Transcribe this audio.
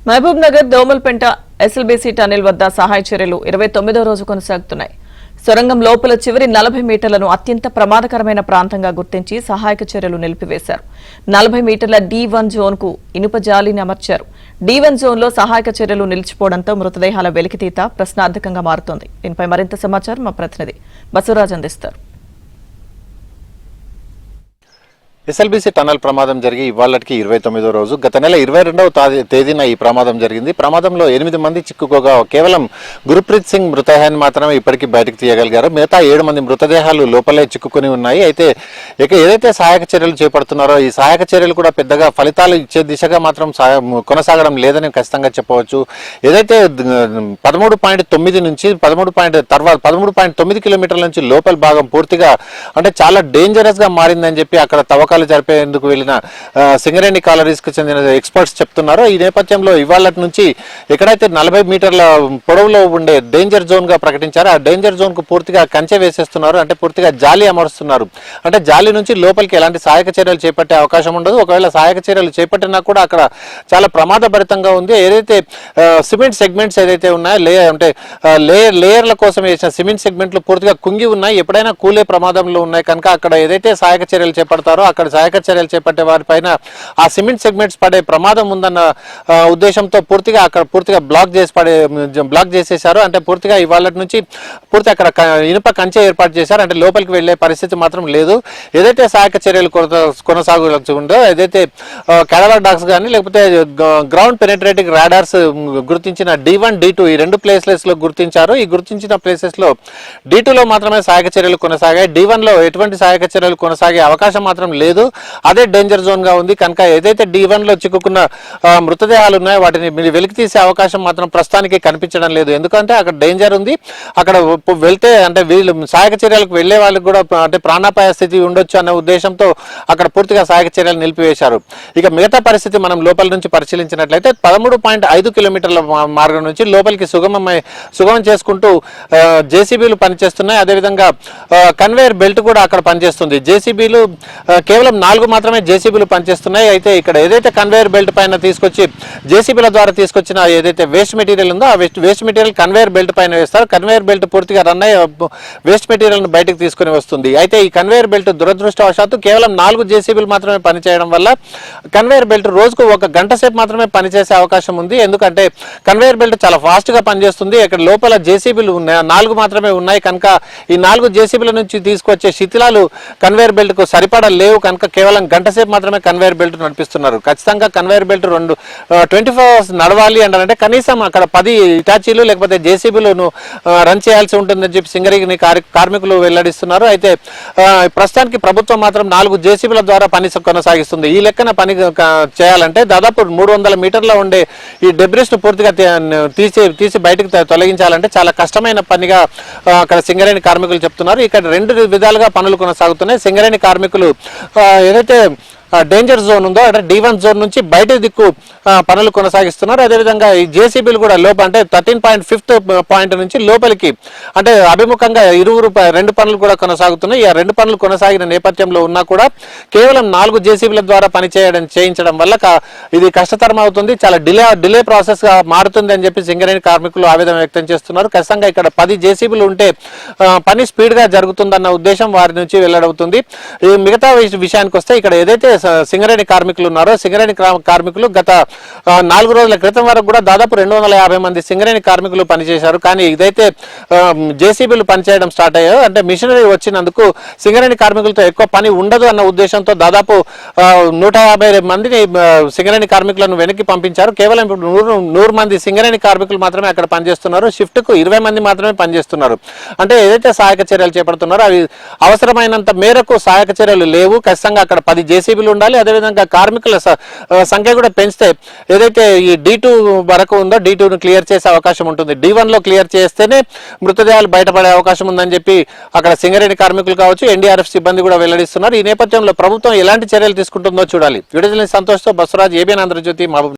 Mahabub Nagar దోమల్పెంట SLBC tunnel వద్ద సహాయ చర్యలు 29వ రోజు కొనసాగుతున్నాయి. సొరంగం లోపల చివరి 40 మీటర్లను అత్యంత ప్రమాదకరమైన ప్రాంతంగా గుర్తించి సహాయక చర్యలు నిలిపివేశారు. 40 మీటర్ల D1 జోన్ కు ఇనుప జాలీని అమర్చారు. D1 జోన్ లో సహాయక చర్యలు నిలిచిపోవడంతో మృతదేహాల వెలికితీత ప్రశ్నార్థకంగా మారుతోంది. దీనిపై మరింత సమాచారం మా ప్రతినిధి బసవరాజ్ అందిస్తారు. ఎస్ఎల్బీసీ టన్నల్ ప్రమాదం జరిగి ఇవాళకి 29వ రోజు. గత నెల 22వ తేదీన ఈ ప్రమాదం జరిగింది. ప్రమాదంలో 8 మంది చిక్కుకోగా కేవలం గురుప్రీత్ సింగ్ మృతదేహాన్ని మాత్రమే ఇప్పటికీ బయటకు తీయగలిగారు. మిగతా 7 మంది మృతదేహాలు లోపలే చిక్కుకుని ఉన్నాయి. అయితే ఏదైతే సహాయక చర్యలు చేపడుతున్నారో ఈ సహాయక చర్యలు కూడా పెద్దగా ఫలితాలు ఇచ్చే దిశగా మాత్రం కొనసాగడం లేదని ఖచ్చితంగా చెప్పవచ్చు. ఏదైతే 13.9 నుంచి 13.9 కిలోమీటర్ల నుంచి లోపల భాగం పూర్తిగా అంటే చాలా డేంజరస్ గా మారిందని చెప్పి అక్కడ తవ్వకాలు జరిపేందుకు వెళ్లిన సింగరేణి కాలరీస్ కు చెందిన ఎక్స్పర్ట్స్ చెప్తున్నారు. ఈ నేపథ్యంలో ఇవాళ నుంచి ఎక్కడైతే 40 మీటర్ల పొడవులో ఉండే డేంజర్ జోన్ గా ప్రకటించారో ఆ డేంజర్ జోన్ కు పూర్తిగా కంచె వేసేస్తున్నారు. అంటే పూర్తిగా జాలి అమరుస్తున్నారు. అంటే జాలి నుంచి లోపలికి ఎలాంటి సహాయక చర్యలు చేపట్టే అవకాశం ఉండదు. ఒకవేళ సహాయక చర్యలు చేపట్టినా కూడా అక్కడ చాలా ప్రమాదభరితంగా ఉంది. ఏదైతే సిమెంట్ సెగ్మెంట్స్ ఏదైతే ఉన్నాయో అంటే లేయర్ల కోసం వేసిన సిమెంట్ సెగ్మెంట్లు పూర్తిగా కుంగి ఉన్నాయి. ఎప్పుడైనా కూలే ప్రమాదంలో ఉన్నాయి కనుక అక్కడ ఏదైతే సహాయక చర్యలు చేపడతారో అక్కడ సహాయక చర్యలు చేపట్టే వారిపైన ఆ సిమెంట్ సెగ్మెంట్స్ పడే ప్రమాదం ఉందన్న ఉద్దేశంతో పూర్తిగా బ్లాక్ చేసేశారు. అంటే పూర్తిగా ఇవాళ నుంచి పూర్తి అక్కడ ఇనుప కంచె ఏర్పాటు చేశారు. అంటే లోపలికి వెళ్లే పరిస్థితి మాత్రం లేదు. ఏదైతే సహాయక చర్యలు కొనసాగుతుందో ఏదైతే కేరళ డాగ్స్ కానీ లేకపోతే గ్రౌండ్ పెనిట్రేటింగ్ రాడార్స్ గుర్తించిన D1, D2 ఈ 2 ప్లేసెస్ లో గుర్తించారు. ఈ గుర్తించిన ప్లేసెస్ లో D2 లో మాత్రమే సహాయక చర్యలు కొనసాగాయి. D1 లో ఎటువంటి సహాయక చర్యలు కొనసాగే అవకాశం మాత్రం లేదు. అదే డేంజర్ జోన్ గా ఉంది కనుక ఏదైతే D1 లో చిక్కుకున్న మృతదేహాలు ఉన్నాయో వాటిని వెలికి తీసే అవకాశం మాత్రం ప్రస్తుతానికి కనిపించడం లేదు. ఎందుకంటే అక్కడ డేంజర్ ఉంది. అక్కడ వెళ్తే అంటే వీళ్ళు సహాయక చర్యలకు వెళ్లే వాళ్ళకి కూడా అంటే ప్రాణాపాయ స్థితి ఉండొచ్చు అనే ఉద్దేశంతో అక్కడ పూర్తిగా సహాయక చర్యలు నిలిపివేశారు. ఇక మిగతా పరిస్థితి మనం లోపల నుంచి పరిశీలించినట్లయితే 13.5 కిలోమీటర్ల మార్గం నుంచి లోపలికి సుగమం చేసుకుంటూ జేసీబీలు పనిచేస్తున్నాయి. అదేవిధంగా కన్వేయర్ బెల్ట్ కూడా అక్కడ పనిచేస్తుంది. జేసీబీలు కేవలం 4 మాత్రమే జేసీబీలు పనిచేస్తున్నాయి. అయితే ఇక్కడ ఏదైతే కన్వేయర్ బెల్ట్ పైన తీసుకొచ్చి జేసీబీల ద్వారా తీసుకొచ్చిన ఏదైతే వేస్ట్ మెటీరియల్ ఉందో ఆ వేస్ట్ మెటీరియల్ కన్వేయర్ బెల్ట్ పైన వేస్తారు. కన్వేయర్ బెల్ట్ పూర్తిగా రన్ అయ్యి వేస్ట్ మెటీరియల్ ను బయటకు తీసుకుని వస్తుంది. అయితే ఈ కన్వేయర్ బెల్ట్ దురదృష్టవశాత్తు కేవలం 4 జేసీబీలు మాత్రమే పనిచేయడం వల్ల కన్వేయర్ బెల్ట్ రోజుకు 1 గంట సేపు మాత్రమే పనిచేసే అవకాశం ఉంది. ఎందుకంటే కన్వేయర్ బెల్ట్ చాలా ఫాస్ట్ గా పనిచేస్తుంది. ఇక్కడ లోపల జేసీబీలు 4 మాత్రమే ఉన్నాయి కనుక ఈ 4 జేసీబీల నుంచి తీసుకొచ్చే శిథిలాలు కన్వేయర్ బెల్ట్ కు సరిపడా లేవు కనుక కేవలం గంట సేపు మాత్రమే కన్వేయర్ బెల్ట్ నడిపిస్తున్నారు. ఖచ్చితంగా కన్వేయర్ బెల్ట్ 24 అవర్స్ నడవాలి అంటే కనీసం అక్కడ 10 ఇటాచీలు లేకపోతే జేసీబీలను రన్ చేయాల్సి ఉంటుందని చెప్పి సింగరేణి కార్మికులు వెల్లడిస్తున్నారు. అయితే ప్రస్తుతానికి ప్రభుత్వం మాత్రం 4 జేసీబీల ద్వారా పని కొనసాగిస్తుంది. ఈ లెక్కన పని చేయాలంటే దాదాపు 300 మీటర్ల ఉండే ఈ డెబ్రిస్ ను పూర్తిగా తీసి బయటకు తొలగించాలంటే చాలా కష్టమైన పనిగా అక్కడ సింగరేణి కార్మికులు చెప్తున్నారు. ఇక్కడ 2 విధాలుగా పనులు కొనసాగుతున్నాయి. సింగరేణి కార్మికులు ఏదైతే డేంజర్ జోన్ ఉందో అంటే D1 జోన్ నుంచి బయట దిక్కు పనులు కొనసాగిస్తున్నారు. అదేవిధంగా ఈ జేసీబీలు కూడా అంటే 13.5 పాయింట్ నుంచి లోపలికి అంటే అభిముఖంగా 2 పనులు కూడా కొనసాగుతున్నాయి. ఈ 2 పనులు కొనసాగిన నేపథ్యంలో ఉన్నా కూడా కేవలం 4 జేసీబీల ద్వారా చేయించడం వల్ల ఇది కష్టతరం అవుతుంది. చాలా డిలే ప్రాసెస్ గా మారుతుంది అని చెప్పి సింగరేణి కార్మికులు ఆవేదన వ్యక్తం చేస్తున్నారు. ఖచ్చితంగా ఇక్కడ 10 జేసీబీలు ఉంటే పని స్పీడ్ గా జరుగుతుందన్న ఉద్దేశం వారి నుంచి వెల్లడవుతుంది. ఈ మిగతా విషయానికి వస్తే ఇక్కడ ఏదైతే సింగరేణి కార్మికులు ఉన్నారో సింగరేణి కార్మికులు గత 4 రోజుల క్రితం వరకు కూడా దాదాపు 250 మంది సింగరేణి కార్మికులు పనిచేశారు. కానీ ఇదైతే జేసీబీలు పనిచేయడం స్టార్ట్ అయ్యాయో అంటే మిషనరీ వచ్చినందుకు సింగరేణి కార్మికులతో ఎక్కువ పని ఉండదు అన్న ఉద్దేశంతో దాదాపు 150 మందిని సింగరేణి కార్మికులను వెనక్కి పంపించారు. కేవలం ఇప్పుడు 100 మంది సింగరేణి కార్మికులు మాత్రమే అక్కడ పనిచేస్తున్నారు. షిఫ్ట్ కు 20 మంది మాత్రమే పనిచేస్తున్నారు. అంటే ఏదైతే సహాయక చర్యలు చేపడుతున్నారో అవి అవసరమైనంత మేరకు సహాయక చర్యలు లేవు. ఖచ్చితంగా అక్కడ 10 జేసీబీలు ఉండాలి. అదేవిధంగా కార్మికుల సంఖ్య కూడా పెంచితే ఏదైతే ఈ D2 వరకు ఉందో D2ను క్లియర్ చేసే అవకాశం ఉంటుంది. D1 లో క్లియర్ చేస్తేనే మృతదేహాలు బయటపడే అవకాశం ఉందని చెప్పి అక్కడ సింగరేణి కార్మికులు కావచ్చు NDRF సిబ్బంది కూడా వెల్లడిస్తున్నారు. ఈ నేపథ్యంలో ప్రభుత్వం ఎలాంటి చర్యలు తీసుకుంటుందో చూడాలి. వీడియో సంతోష్తో బసవరాజ్, ABN ఆంధ్రజ్యోతి, మహబూబ్.